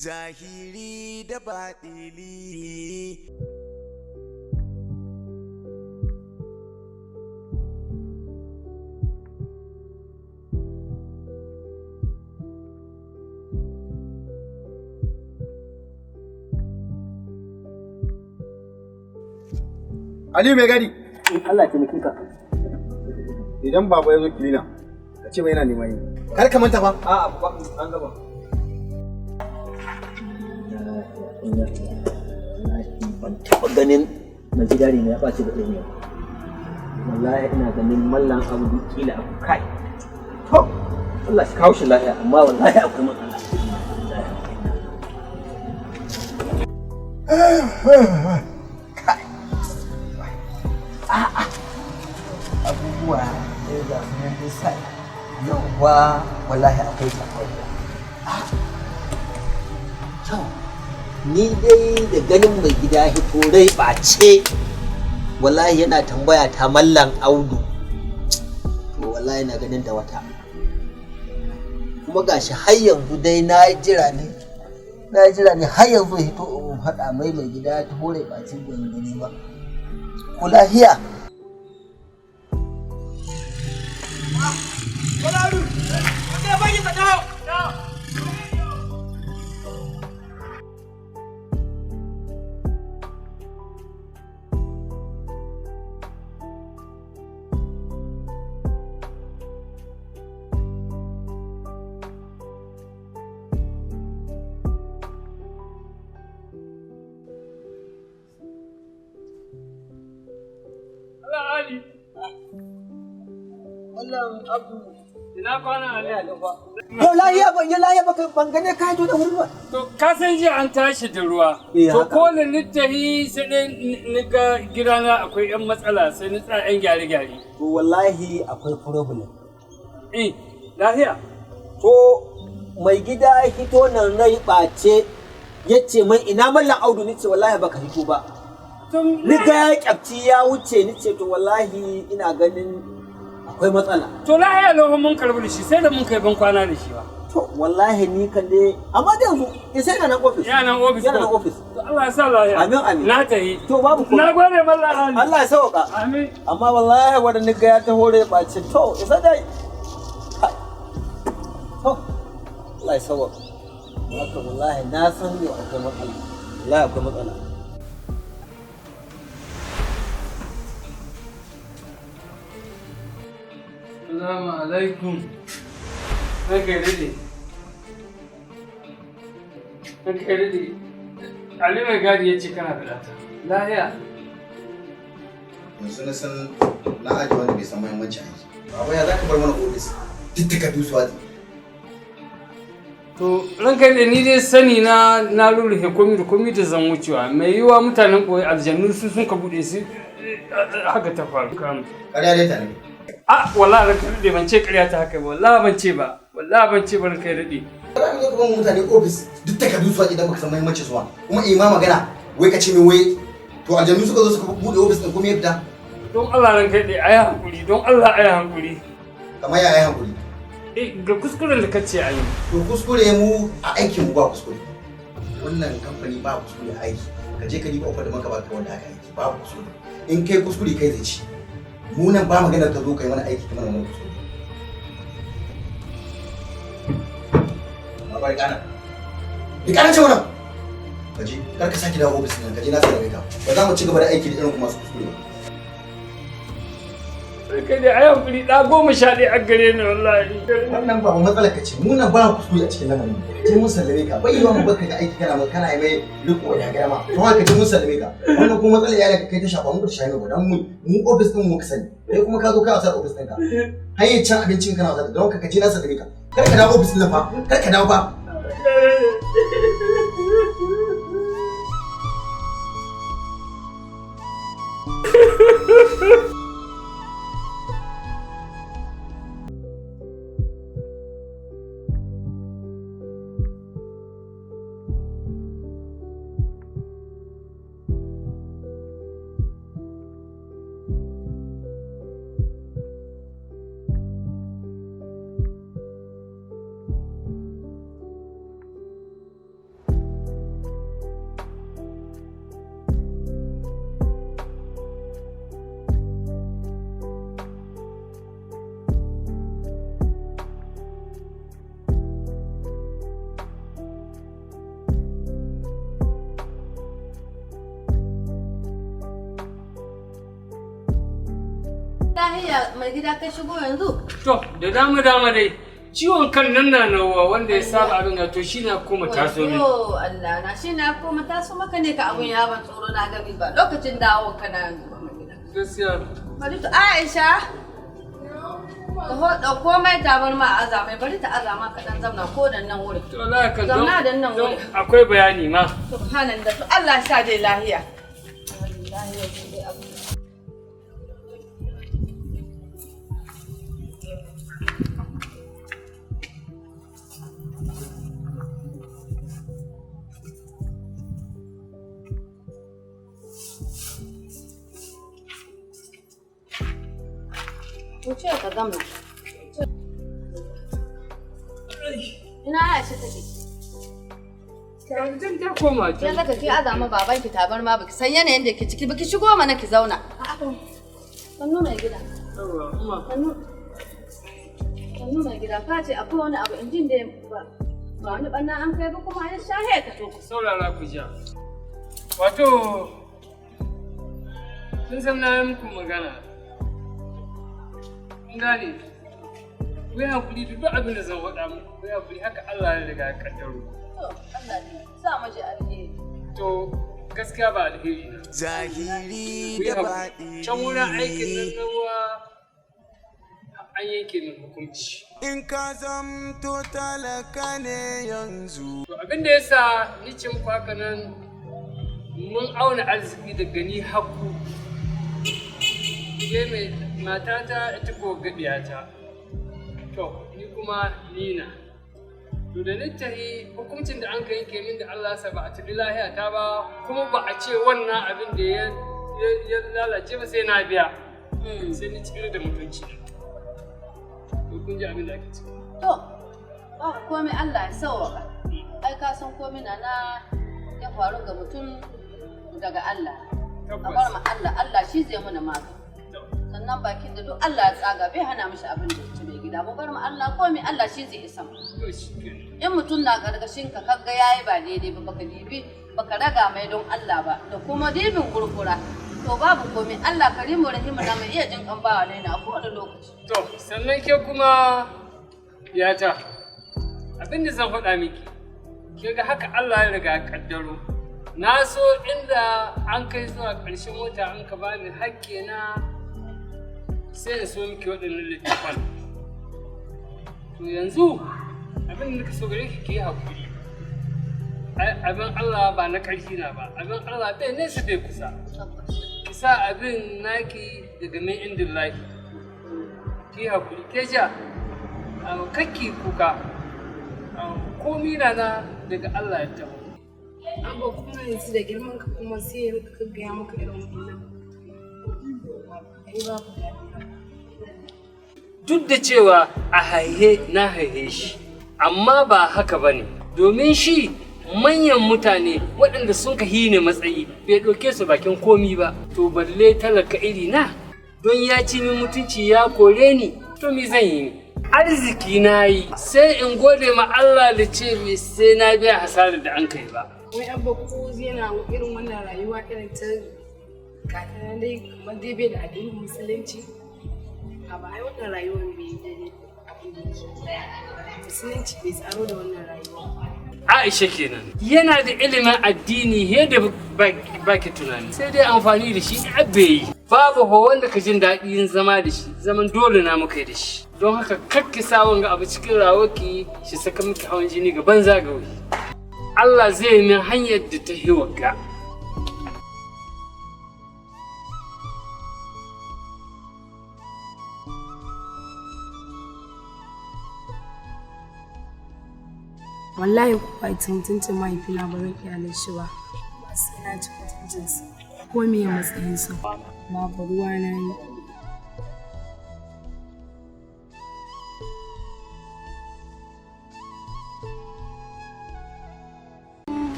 zahiri da baɗili. Aliyu mai gadi. Allah ya taimake ka. Idan baba ya zo kilina, ka ce mai yana neman yi. Kar ka manta ba. A'a ba an gaba. Ban taɓa ganin mai gidari ne ya ɓace da ɗaya. Wallahi ina ganin mallan abu kila abu kai. To, Allah shi kawo shi lafiya amma wallahi akwai matsala. Abubuwa da ya zafi na nisa yauwa wallahi akwai takwaiya. Kyau, ni dai da ganin mai gida hito rai ɓace wallahi yana tambaya ta mallan audu. To wallahi na ganin da wata. Kuma gashi har yanzu dai na jira ne har yanzu hito in faɗa mai gida ta hore ɓace gani ba. Ko lahiya. Ali. Wallan abu. Ina kwana Ali. Yau lahiya ban gane ka da wuri ba. To ka san ji an tashi da ruwa. To ko da ni tahi sai dai ni ga gidana akwai yan matsala sai ni tsaya yan gyare-gyare. To wallahi akwai problem. Lahiya. To mai gida hito nan rai ɓace yace mai ina mallan audu ni ce wallahi baka hito ba. Ni ga kyafci ya wuce ni ce to wallahi ina ganin akwai matsala. To lahiya lahu mun karbi da shi sai da mun kai ban kwana da shi ba. To wallahi ni kan dai amma da yanzu in sai nan office. Yana office. Yana office. To Allah ya sa lahiya. Amin. Na tahi. To babu ko. Na gode mallan Ali. Allah ya sauka. Amin. Amma wallahi wanda ni ga ya ta hore ɓace to isa dai. To Allah ya sauka. Haka wallahi na san yau akwai matsala. Wallahi akwai matsala. Assalamu alaikum. Ranka ya daɗe. Ranka ya daɗe. Ali mai gadi ya ce kana da ɗata. Lahiya. Yanzu na san na aji wanda bai san muhimmancin aiki. Baba ya za ka bar mana ofis duk takardu su waje. To ranka ya daɗe ni dai sani na lulluhe komi da zan wucewa. Mai yiwuwa mutanen ɓoye aljannu su sun ka buɗe su haka ta faru. Ƙarya dai ta ne. Wallahi ranka ya daɗe ban ce ƙarya ta haka ba. Wallahi ban ce ba ranka ya daɗe. Za ka zo ka bar mutane ofis duk takardu su waje idan baka san muhimmancin su ba. Kuma ima magana wai ka ce min wai to aljannu suka zo suka buɗe ofis ɗin kuma ya fita. Don Allah ranka ya daɗe ayi hankuri don Allah ayi hankuri. Kamar ya yi hankuri. Ga kuskuren da kace a yi. To kuskure mu a aikin mu ba kuskure. Wannan kamfani ba kuskure a aiki. Ka je ka diba ofar da maka ba ka wanda aka aiki ba kuskure. In kai kuskure kai zai ci. Mu nan ba maganar ka zo kai mana aiki kamar wannan kuskure. Ba kana. Ni kana ce wannan. Ka je kar ka saki dawo ofis nan ka je na sallame ka. Ba za mu ci gaba da aiki da irin kuma masu kuskure ba. Kai dai ayi hankuri ɗa 11 a gare ni wallahi. Wannan ba matsalar ka ce mu nan ba kuskure a cikin lamarin. Je mun sallame ka. Bai yiwa mu baka da aiki kana yi mai riko da gama. To haka je mun sallame ka. Wannan kuma matsalar ya kai ta shafa mu ta shafe ba dan mu office din mu ka sani. Kai kuma ka zo ka wasa office ɗinka. Hanyar cin abincin kana wasa don ka je na sallame ka. Kar ka dawo office din fa. Kar ka dawo fa. lahiya mai gida ka shigo yanzu? To, da dama dai. Ciwon kan nan na nawa wanda ya saba abin ga to shi na koma taso min. Oh Allah na shi na koma taso maka ne ka abun ya ban tsoro na gabi ba lokacin dawo kana yanzu mai gida. Gaskiya. Bari to Aisha. Da komai tabarma azamai bari ta azama ka dan zauna ko dan nan wurin. To Allah ka zauna dan nan wurin. Akwai bayani ma. Subhanallah to Allah sa dai lahiya. Lahiya dai abu. Wuce ka zamna. Ina Aisha take? Yanzu ta koma ta. Ke zaka ki azama baban ki tabarma baki san yanayin da ke ciki baki shigo mana ki zauna. Sannu mai gida. Yawa, umma. Sannu mai gida ka ce akwai wani abu injin da ba wani banna an kai ba kuma ya shahe ka to. Saurara ku ja. Wato kun san na yi muku magana. Gane, wai hakuri da duk abin da zan faɗa muku, wai hakuri haka Allah ya riga ya kaddaro. To, Allah ne, sa maji alheri. To, gaskiya ba alheri na. Zahiri da baɗi. Can wurin aikin nan na ruwa an yanke min hukunci. In ka zamto talaka ne yanzu. To, abin da ya sa ni ce muku haka nan mun auna arziki daga ni haku. Ke mai matata ita ko gaɗiyata. To, ni kuma Nina. To da littahi hukuncin da an ka yanke min da Allah sa ba a tafi lahiya ta ba, kuma ba a ce wannan abin da ya lalace ba sai na biya. Sai ni cikin da mutunci. To kun ji abin da ake ciki. To, ba komai Allah ya sauwaka. Ai ka san komai na ya faru ga mutum daga Allah. A bar ma Allah, Allah shi zai mana magani. Sannan bakin da duk Allah ya tsaga bai hana mishi abin da yake mai gida mu bar mu Allah komai Allah shi zai isa mu in mutum na gargashin ka kaga yayi ba daidai ba baka raga mai don Allah ba da kuma dibin kurkura to babu komai Allah karimu rahimu na mai iya jin kan bawa ne na ko da lokaci to sannan ke kuma yata abin da zan faɗa miki ke ga haka Allah ya riga ya kaddaro na so inda an kai zuwa ƙarshen wata an ka bani hakke na sai in so miki waɗannan littafan. To yanzu abin da nake so gare ki yi haƙuri. Abin Allah ba na ƙarfi na ba, abin Allah bai nesa bai kusa. Ki sa abin naki daga min indin lahi. Ki yi haƙuri, ke ja, kakki kuka, komi na daga Allah ya taho. Abba kuma yanzu da girman ka kuma sai ka gaya maka irin wannan. Ai babu duk da cewa a haihe na haihe shi amma ba haka ba ne domin shi manyan mutane waɗanda sun ka hine matsayi bai ɗauke su bakin komi ba to balle talaka iri na don ya ci min mutunci ya kore ni to me zan yi arziki na yi sai in gode ma Allah da ce me sai na biya hasarar da an kai ba wai abba ko yana irin wannan rayuwa irin ta kafin dai kamar dai bai da addinin musulunci a ba ai wannan rayuwar bai daidai abin da ke musulunci bai tsaro da wannan rayuwa Aisha kenan yana da ilimin addini yadda baki tunani sai dai amfani da shi abbe yi babu ho wanda ka jin daɗin zama da shi zaman dole na muka yi da shi don haka kakki sa wanga abu cikin rawaki shi saka miki hawan jini ga banza ga wuri Allah zai min hanyar da ta yi wagga wallahi ko ba tuntuntun mahaifina ba zan iyalin shi ba ba sai na ci mutuncinsa ko me matsayinsa babu ruwa na yi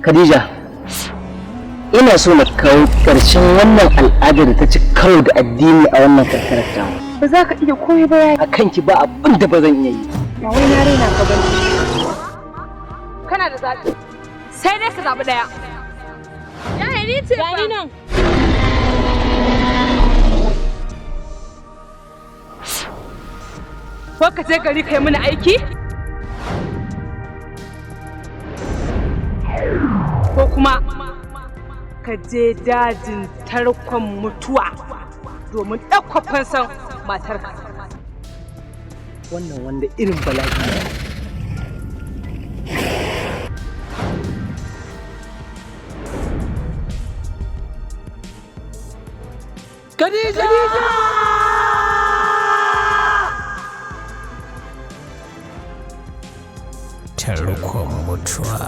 Khadija ina so na kawo ƙarshen wannan al'adar da ta ci karo da addini a wannan karkarar ta ba za ka iya komai ba a kanki ba abin da ba zan iya yi ba wai na raina ka bane kana da zaɓi sai dai ka zaɓi ɗaya. Yaya ni ce ba. Gani nan. ko ka je gari kai mini aiki ko kuma ka je dajin tarkon mutuwa domin ɗauka fansan matarka. Wannan wanda irin bala'i ne. Khadija! Tarkon mutuwa.